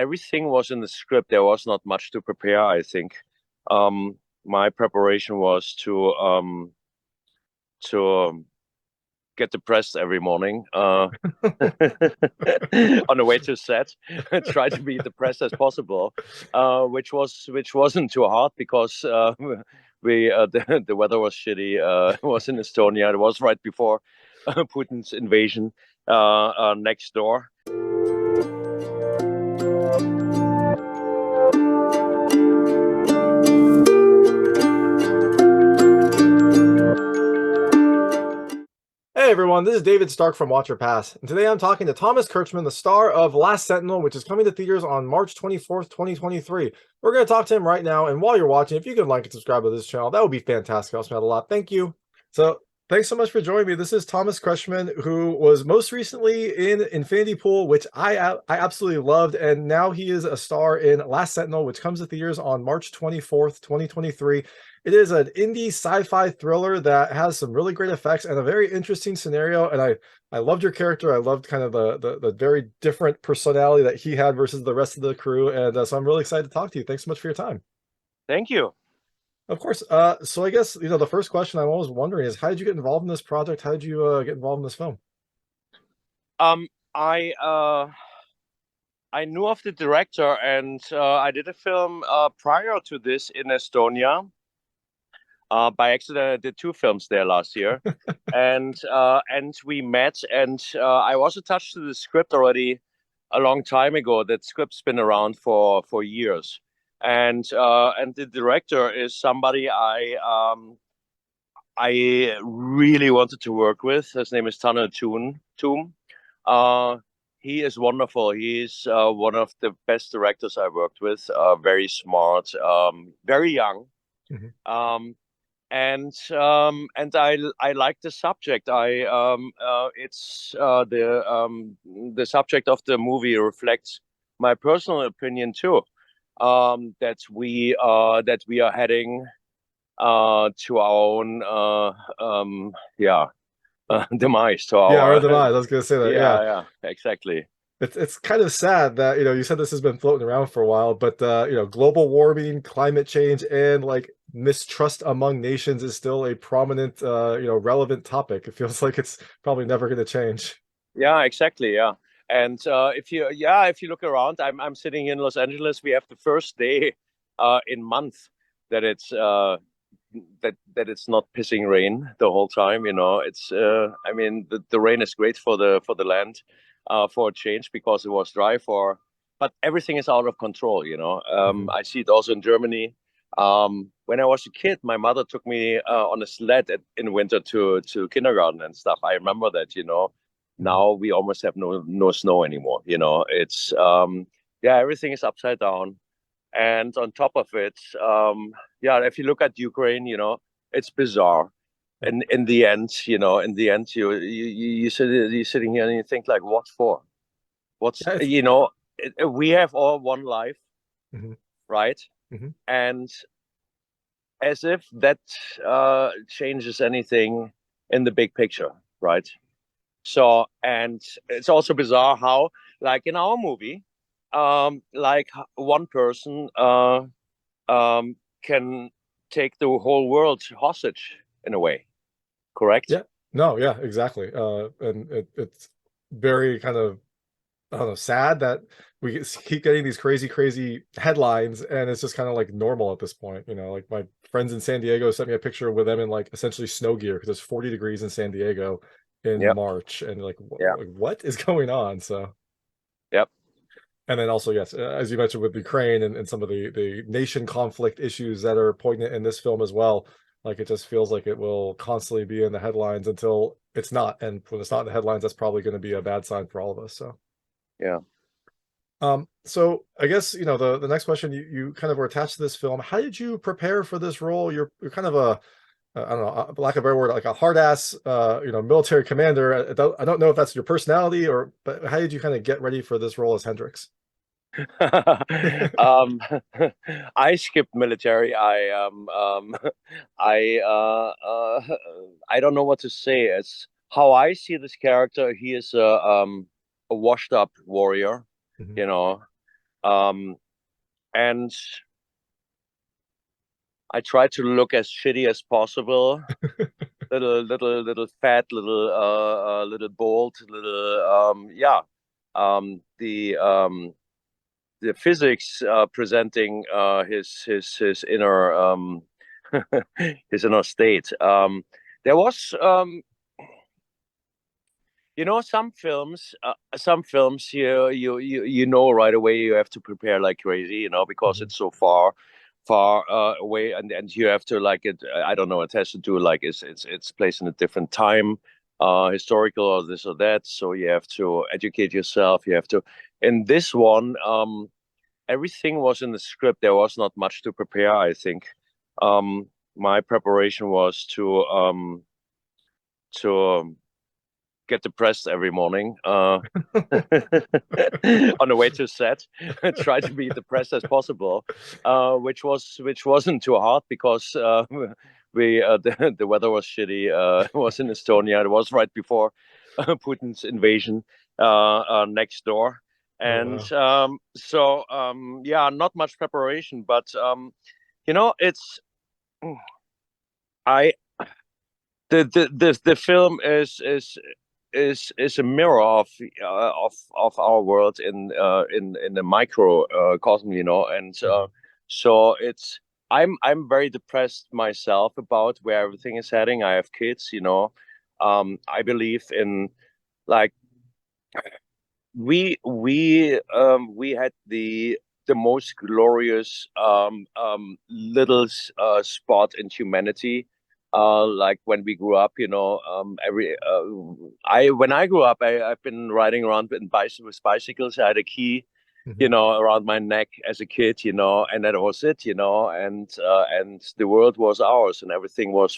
everything was in the script. There was not much to prepare, I think. My preparation was to get depressed every morning on the way to set. Try to be depressed as possible, which wasn't too hard because we the weather was shitty. It was in Estonia. It was right before Putin's invasion next door. Hey everyone, this is David Stark from Watcher Pass, and today I'm talking to Thomas Kretchmann, the star of Last Sentinel, which is coming to theaters on March 24th, 2023. We're going to talk to him right now, and while you're watching, if you could like and subscribe to this channel, that would be fantastic. Helps me out a lot. Thank you. So, thanks so much for joining me. This is Thomas Kretchmann, who was most recently in Infinity Pool, which I absolutely loved, and now he is a star in Last Sentinel, which comes to theaters on March 24th, 2023. It is an indie sci-fi thriller that has some really great effects and a very interesting scenario. And I loved your character. I loved kind of the very different personality that he had versus the rest of the crew. And so I'm really excited to talk to you. Thanks so much for your time. Thank you. Of course. So I guess, the first question I'm always wondering is, how did you get involved in this project? How did you get involved in this film? Um, I knew of the director, and I did a film prior to this in Estonia. By accident, I did two films there last year, and we met, and I was attached to the script already a long time ago. That script's been around for years, and the director is somebody I really wanted to work with. His name is Tanel Toom. Uh, he is wonderful. He's one of the best directors I worked with. Very smart, very young. Mhm. Um, and I like the subject. It's the subject of the movie reflects my personal opinion too. That we are heading to our own yeah demise to Yeah, or our demise. I was going to say that. Yeah. yeah exactly. It's kind of sad that, you said this has been floating around for a while, but global warming, climate change, and like mistrust among nations is still a prominent, relevant topic. It feels like it's probably never going to change. Yeah, exactly. Yeah. And if you look around, I'm sitting in Los Angeles. We have the first day in month that it's not pissing rain the whole time. It's I mean the rain is great for the land for a change because it was dry but everything is out of control. Mhm. I see it also in Germany. When I was a kid, my mother took me on a sled in winter to kindergarten and stuff. I remember that. Mhm. Now we almost have no snow anymore. It's yeah, everything is upside down, and on top of it, yeah, if you look at Ukraine, it's bizarre. Yeah. In the end, you're sitting here and you think like, what for? What's Yeah, we have all one life, mhm. right? Mhm. And as if that changes anything in the big picture, right? So, and it's also bizarre how, like in our movie, like one person um, can take the whole world hostage in a way, correct? Yeah. No, yeah, exactly. And it's very kind of, I don't know, sad that we keep getting these crazy headlines, and it's just kind of like normal at this point. Like my friends in San Diego sent me a picture with them in like essentially snow gear because it's 40 degrees in San Diego in Yep. March, and like, Yeah. like what is going on? So, Yep. and then also, yes, as you mentioned with Ukraine and some of the nation conflict issues that are poignant in this film as well. Like it just feels like it will constantly be in the headlines until it's not, and when it's not in the headlines, that's probably going to be a bad sign for all of us. So. Yeah. So I guess the next question, you kind of were attached to this film. How did you prepare for this role? You're kind of I don't know, lack of a better word, like a hard ass military commander. I don't know if that's your personality, but how did you kind of get ready for this role as Hendrix? um, I skipped military. I I don't know what to say. As how I see this character, he is a washed up warrior, Mhm. you know, And I tried to look as shitty as possible. little fat, little bold, the physics presenting his inner his inner state. There was some films you know right away you have to prepare like crazy, because it's so far away, and you have to like it. I don't know. It has to do like it's placed in a different time, historical or this or that. So you have to educate yourself. You have to. In this one, everything was in the script. There was not much to prepare, I think. My preparation was to get depressed every morning on the way to set. Try to be depressed as possible, which wasn't too hard because the weather was shitty. It was in Estonia. It was right before Putin's invasion next door. And not much preparation, but it's the film is a mirror of our world in the microcosm, and so I'm very depressed myself about where everything is heading. I have kids, I believe in like we had the most glorious little spot in humanity. Like when we grew up, when I grew up, I've been riding around with bicycles. I had a key, around my neck as a kid, and that was it, and the world was ours, and everything was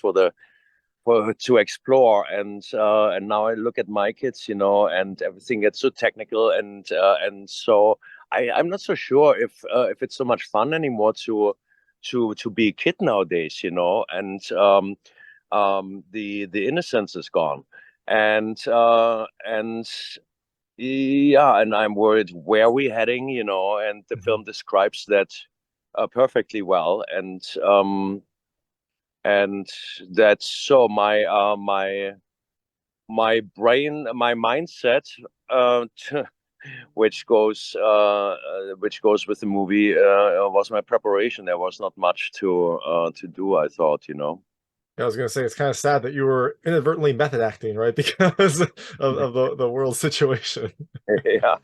to explore. And now I look at my kids, and everything gets so technical, and so I'm not so sure if it's so much fun anymore to be a kid nowadays, and the innocence is gone, and and I'm worried where we're heading, and the film describes that perfectly well, and that's so my brain, my mindset, which goes with the movie, was my preparation. There was not much to do, I thought, I was going to say, it's kind of sad that you were inadvertently method acting, right? Because of the world situation. Yeah.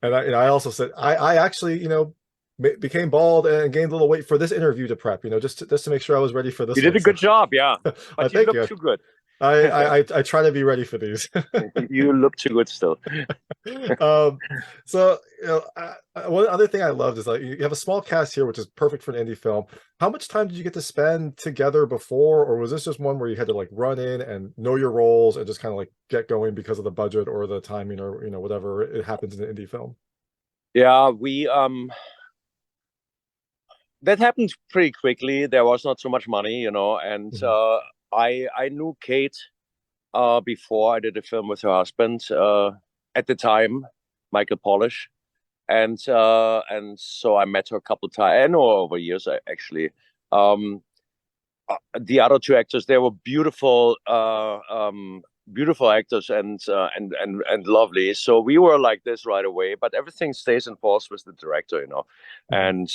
And I also said, I actually, became bald and gained a little weight for this interview to prep, just to make sure I was ready for this. You did a good job, yeah. But you look too good. I try to be ready for these. You look too good still. So one other thing I loved is like you have a small cast here, which is perfect for an indie film. How much time did you get to spend together before, or was this just one where you had to like run in and know your roles and just kind of like get going because of the budget or the timing or whatever it happens in an indie film? Yeah, we that happened pretty quickly. There was not so much money, and I knew Kate before I did a film with her husband at the time, Michael Polish, and so I met her a couple of times. I know over years actually. The other two actors, they were beautiful, beautiful actors and lovely. So we were like this right away. But everything stays in force with the director, and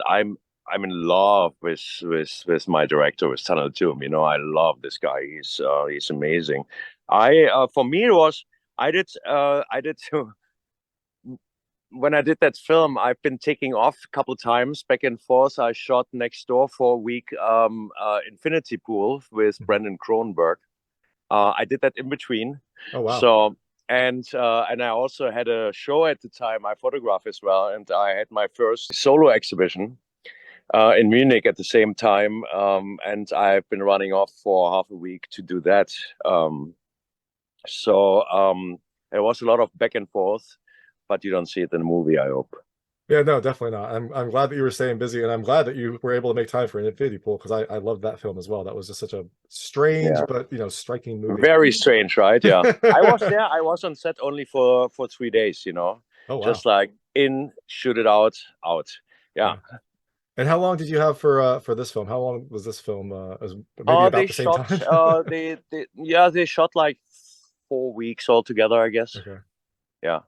I'm in love with my director, with Tanel Toom. I love this guy. He's amazing. For me it was I did when I did that film, I've been taking off a couple times back and forth. I shot next door for a week, Infinity Pool with Brandon Cronenberg. I did that in between. Oh wow! So and I also had a show at the time. I photograph as well, and I had my first solo exhibition in Munich at the same time. And I've been running off for half a week to do that. So it was a lot of back and forth. But you don't see it in the movie, I hope. Yeah, no, definitely not. I'm glad that you were staying busy, and I'm glad that you were able to make time for an Infinity Pool, because I loved that film as well. That was just such a strange but striking movie. Very strange, right? Yeah. I was on set only for 3 days, Oh, wow. Just like in, shoot it out. Yeah. And how long did you have for this film? How long was this film? Maybe about the same time? They shot like 4 weeks altogether, I guess. Okay. Yeah.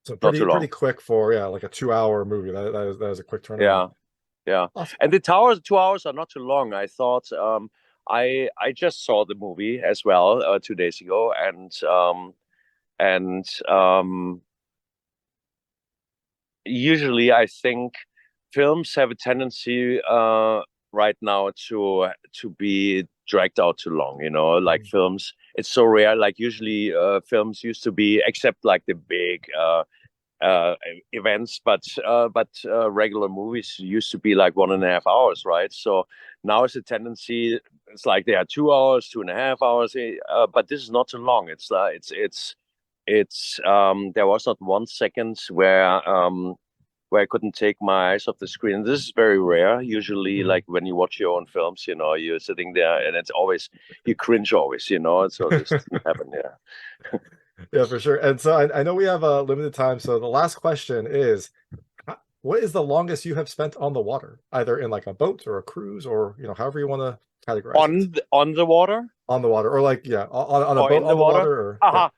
So Not too long. pretty quick for like a 2-hour movie. That was a quick turnaround. Yeah. Awesome. And the 2 hours are not too long. I thought I just saw the movie as well 2 days ago, and usually I think films have a tendency right now to be dragged out too long. Like films, it's so rare. Like usually films used to be, except like the big events, but regular movies used to be like 1.5 hours, right? So now it's a tendency. It's like they are 2 hours, 2.5 hours, but this is not too long. It's there was not 1 second where I couldn't take my eyes off the screen. This is very rare. Usually, like when you watch your own films, you're sitting there and it's always, you cringe always, so this didn't happen. Yeah. Yeah, for sure. And so I know we have a limited time. So the last question is, what is the longest you have spent on the water, either in like a boat or a cruise, or however you want to categorize it? On the water? On the water, or like on a boat in the water? or yeah.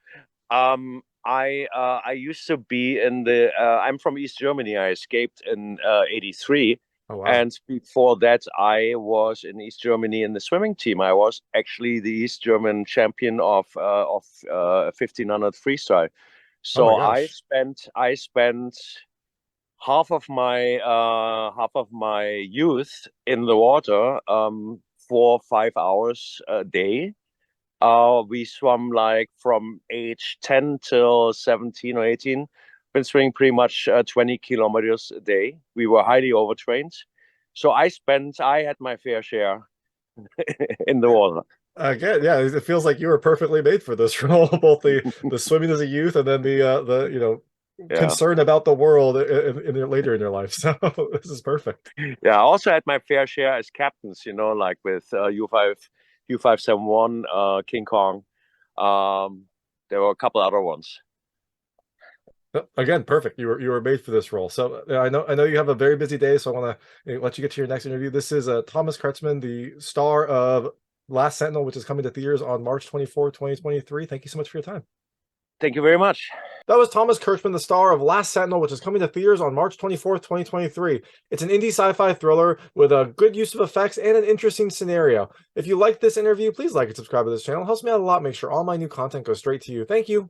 I used to be in the. I'm from East Germany. I escaped in '83. Oh, wow. And before that, I was in East Germany in the swimming team. I was actually the East German champion of 1500 freestyle. So Oh my gosh. I spent half of my youth in the water, 4 or 5 hours a day. We swam like from age 10 till 17 or 18. Been swimming pretty much 20 kilometers a day. We were highly overtrained. So I had my fair share in the water. Again, yeah, it feels like you were perfectly made for this role, both the swimming as a youth and then the concern about the world later in your life. So this is perfect. Yeah, I also had my fair share as captains, like with U571, King Kong. There were a couple other ones. Again, perfect. You were made for this role. So I know you have a very busy day, so I want to let you get to your next interview. This is Thomas Kretchmann, the star of Last Sentinel, which is coming to theaters on March 24th, 2023. Thank you so much for your time. Thank you very much. That was Thomas Kretchmann, the star of Last Sentinel, which is coming to theaters on March 24th, 2023. It's an indie sci-fi thriller with a good use of effects and an interesting scenario. If you liked this interview, please like and subscribe to this channel. It helps me out a lot. Make sure all my new content goes straight to you. Thank you.